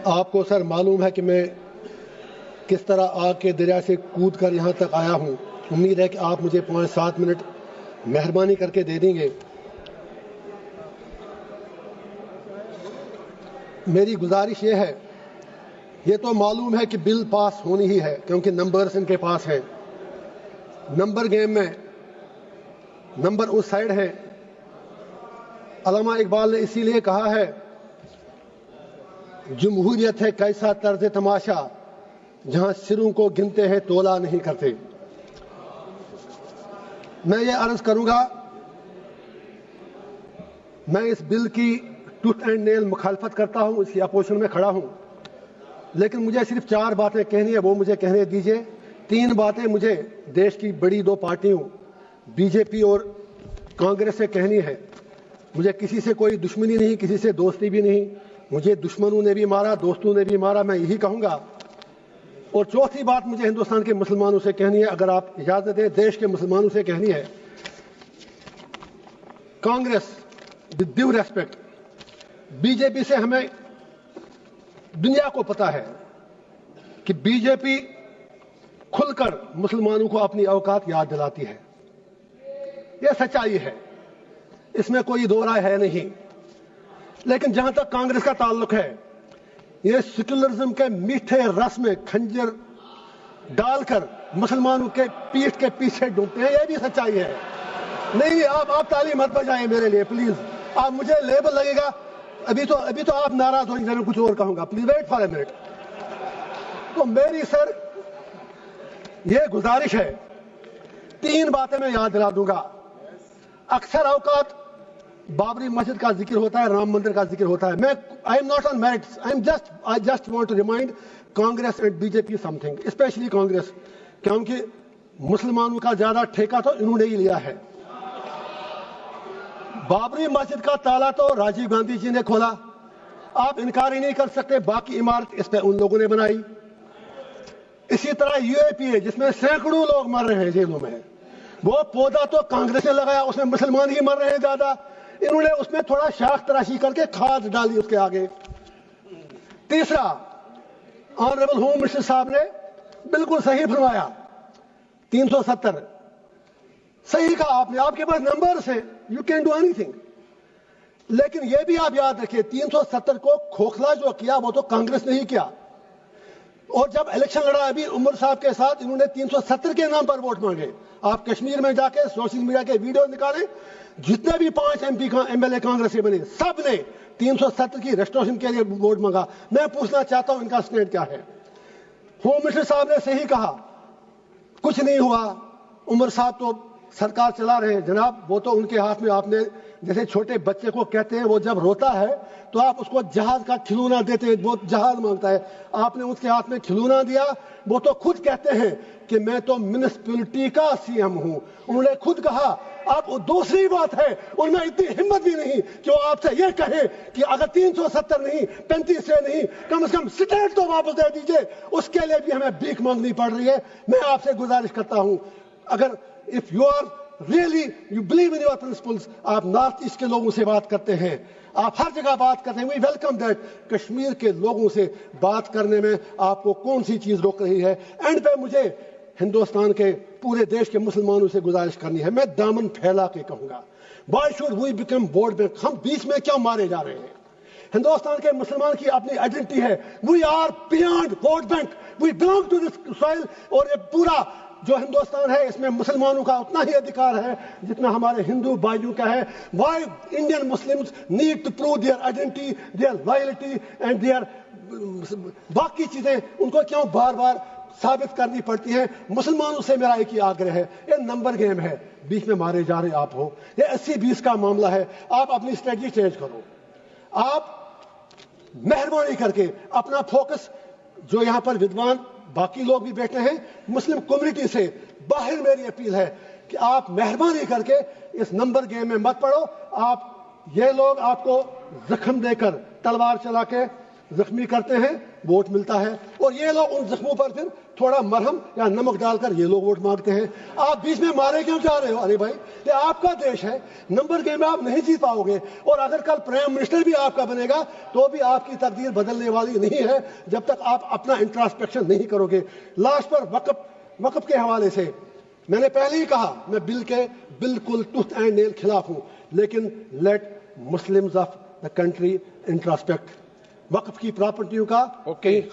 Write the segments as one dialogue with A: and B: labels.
A: آپ کو سر معلوم ہے کہ میں کس طرح آگ کے دریا سے کود کر یہاں تک آیا ہوں. امید ہے کہ آپ مجھے 5-7 منٹ مہربانی کر کے دے دیں گے. میری گزارش یہ ہے، یہ تو معلوم ہے کہ بل پاس ہونی ہی ہے کیونکہ نمبرز ان کے پاس ہیں. نمبر گیم میں نمبر اس سائڈ ہے. علامہ اقبال نے اسی لیے کہا ہے جمہوریت ہے کیسا طرز تماشا جہاں سروں کو گنتے ہیں تولا نہیں کرتے. میں یہ عرض کروں گا، میں اس بل کی ٹوتھ اینڈ نیل مخالفت کرتا ہوں، اس کی اپوزیشن میں کھڑا ہوں، لیکن مجھے صرف 4 باتیں کہنی ہے، وہ مجھے کہنے دیجئے. 3 باتیں مجھے دیش کی بڑی 2 پارٹیوں بی جے پی اور کانگریس سے کہنی ہے. مجھے کسی سے کوئی دشمنی نہیں، کسی سے دوستی بھی نہیں. مجھے دشمنوں نے بھی مارا، دوستوں نے بھی مارا، میں یہی کہوں گا. اور چوتھی بات مجھے ہندوستان کے مسلمانوں سے کہنی ہے، اگر آپ اجازت دیں دیش کے مسلمانوں سے کہنی ہے. Congress with due respect, B J P سے ہمیں دنیا کو پتا ہے کہ بی جے پی کھل کر مسلمانوں کو اپنی اوقات یاد دلاتی ہے. یہ سچائی ہے، اس میں کوئی دو رائے ہے نہیں. لیکن جہاں تک کانگریس کا تعلق ہے، یہ سیکولرزم کے میٹھے رس میں کھنجر ڈال کر مسلمانوں کے پیٹھ کے پیچھے ڈوبتے ہیں. یہ بھی سچائی ہے. نہیں آپ تالی مت بجائیں میرے لیے پلیز. آپ مجھے لیبل لگے گا، ابھی تو آپ ناراض ہوں گے، میں کچھ اور کہوں گا. Please wait for a minute. تو میری سر یہ گزارش ہے، 3 باتیں میں یاد دلا دوں گا. اکثر اوقات بابری مسجد کا ذکر ہوتا ہے، رام مندر کا ذکر ہوتا ہے. میں I am not on merits, I just want to remind Congress and B J P something, especially Congress, کیونکہ مسلمانوں کا زیادہ ٹھیکہ تو انہوں نے ہی لیا ہے. بابری مسجد کا تالا تو راجیو گاندھی جی نے کھولا، آپ انکار ہی نہیں کر سکتے. باقی عمارت اس پہ ان لوگوں نے بنائی. اسی طرح یو اے پی اے جس میں سینکڑوں لوگ مر رہے ہیں جیلوں میں، وہ پودا تو کانگریس نے لگایا، اس میں مسلمان ہی مر رہے ہیں زیادہ. انہوں نے اس میں تھوڑا شاخ تراشی کر کے کھاد ڈالی اس کے آگے. تیسرا، آنریبل ہوم منسٹر صاحب نے بالکل صحیح فرمایا، 370 صحیح کہا آپ نے. آپ کے پاس نمبرز ہیں، you can do any thing. لیکن یہ بھی آپ یاد رکھیے 370 کو کھوکھلا جو کیا وہ تو کانگریس نے ہی کیا. اور جب الیکشن لڑا ابھی عمر صاحب کے ساتھ، انہوں نے 370 کے نام پر ووٹ مانگے. آپ کشمیر میں جا کے سوشل میڈیا کے ویڈیو نکالیں، جتنے بھی 5 ایم ایل اے کانگریس کے بنے سب نے 370 کی ریسٹوریشن کے لیے ووٹ مانگا. میں پوچھنا چاہتا ہوں ان کا اسٹینڈ کیا ہے. ہوم منسٹر صاحب نے صحیح کہا، کچھ نہیں ہوا. عمر صاحب تو سرکار چلا رہے ہیں جناب، وہ تو ان کے ہاتھ میں. آپ نے جیسے چھوٹے بچے کو کہتے ہیں وہ جب روتا ہے تو آپ اس کو جہاز کا کھلونا دیتے ہیں، وہ جہاز مانگتا ہے. آپ نے اس کے ہاتھ میں کھلونا دیا. وہ تو خود کہتے ہیں کہ میں تو میونسپلٹی کا سی ایم ہوں. انہوں نے خود کہا. اب دوسری بات ہے، ان میں اتنی ہمت بھی نہیں کہ وہ آپ سے یہ کہے کہ اگر 370 نہیں 35 سے نہیں، کم از کم اسٹیٹ تو واپس دے دیجئے. اس کے لیے بھی ہمیں بھیک مانگنی پڑ رہی ہے. میں آپ سے گزارش کرتا ہوں، اگر if you are really you believe in your principles، آپ نارتھ ایسٹ کے لوگوں سے بات کرتے ہیں، آپ ہر جگہ بات کرتے ہیں. We welcome that. کشمیر کے لوگوں سے بات کرنے میں آپ کو کون سی چیز روک رہی ہے؟ اینڈ پہ مجھے ہندوستان کے پورے دیش کے مسلمانوں سے گزارش کرنی ہے، میں دامن پھیلا کے کہوں گا، why should we become vote bank? ہم بیچ میں کیوں مارے جا رہے ہیں؟ ہندوستان کے مسلمان کی اپنی آئیڈینٹی ہے. We are beyond vote bank, we belong to this soil. اور یہ پورا جو ہندوستان ہے اس میں مسلمانوں کا اتنا ہی ادھیکار ہے جتنا ہمارے ہندو بھائیوں کا ہے. Why Indian Muslims need to prove their identity, their loyalty and their باقی چیزیں ان کو کیوں بار بار ثابت کرنی پڑتی ہیں؟ مسلمانوں سے میرا ایک ہی آگرہ ہے، یہ نمبر گیم ہے، بیچ میں مارے جا رہے آپ ہو. یہ 80-20 کا معاملہ ہے. آپ اپنی اسٹریٹجی چینج کرو. آپ مہربانی کر کے اپنا فوکس، جو یہاں پر ودوان باقی لوگ بھی بیٹھے ہیں مسلم کمیونٹی سے باہر، میری اپیل ہے کہ آپ مہربانی کر کے اس نمبر گیم میں مت پڑو. آپ یہ لوگ آپ کو زخم دے کر تلوار چلا کے زخمی کرتے ہیں، ووٹ ملتا ہے. اور یہ لوگ ان زخموں پر پھر تھوڑا مرہم یا نمک ڈال کر یہ لوگ ووٹ مانگتے ہیں. آپ بیچ میں مارے کیوں جا رہے ہو؟ ارے بھائی یہ آپ کا دیش ہے, نمبر گیم میں آپ نہیں جیت پاؤ گے, اور اگر کل پرائم منسٹر بھی آپ کا بنے گا تو بھی آپ کی تقدیر بدلنے والی نہیں ہے جب تک آپ اپنا انٹراسپیکشن نہیں کرو گے. لاسٹ پر وقف کے حوالے سے میں نے پہلے ہی کہا, میں بل کے بالکل ٹوتھ اینڈ نیل خلاف ہوں, لیکن let Muslims of the country introspect. وقف کی پراپرٹیوں کا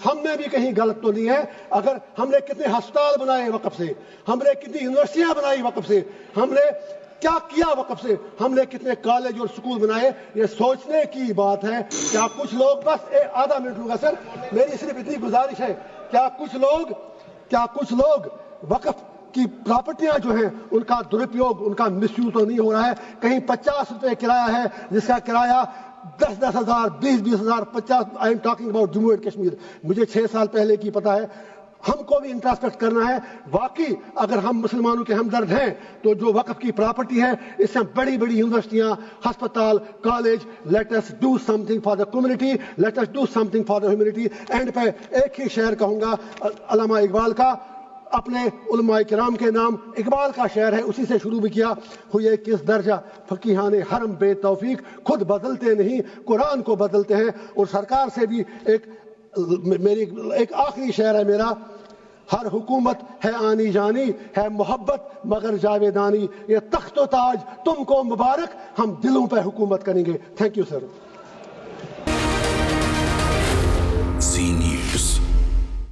A: ہم میں بھی کہیں غلط تو نہیں ہے. اگر ہم نے کتنے ہسپتال بنائے وقف سے, ہم نے کتنی یونیورسٹیاں بنائی وقف سے, ہم نے کیا کیا وقف سے, ہم نے کتنے کالج اور سکول بنائے, یہ سوچنے کی بات ہے. کیا کچھ لوگ, بس آدھا منٹ لوں گا سر, میری صرف اتنی گزارش ہے, کیا کچھ لوگ وقف کی پراپرٹیاں جو ہیں ان کا درپیوگ, ان کا مس یوز تو نہیں ہو رہا ہے؟ کہیں 50 روپے کرایہ ہے جس کا کرایہ 10,000 20,000 50. I am talking about Jammu and Kashmir. مجھے 6 سال پہلے کی پتہ ہے. ہم کو بھی انٹراسپیکٹ کرنا ہے. واقعی اگر ہم مسلمانوں کے ہمدرد ہیں تو جو وقف کی پراپرٹی ہے اس سے بڑی بڑی یونیورسٹیاں, ہسپتال, college, let us do something for the community, let us do something for the humanity. And پہ ایک ہی شعر کہوں گا علامہ اقبال کا, اپنے علماء کرام کے نام اقبال کا شعر ہے, اسی سے شروع بھی کیا. ہوئے کس درجہ فقیہان حرم بے توفیق, خود بدلتے نہیں قرآن کو بدلتے ہیں. اور سرکار سے بھی ایک آخری شعر ہے میرا, ہر حکومت ہے آنی جانی, ہے محبت مگر جاویدانی, یہ تخت و تاج تم کو مبارک, ہم دلوں پہ حکومت کریں گے. Thank you sir.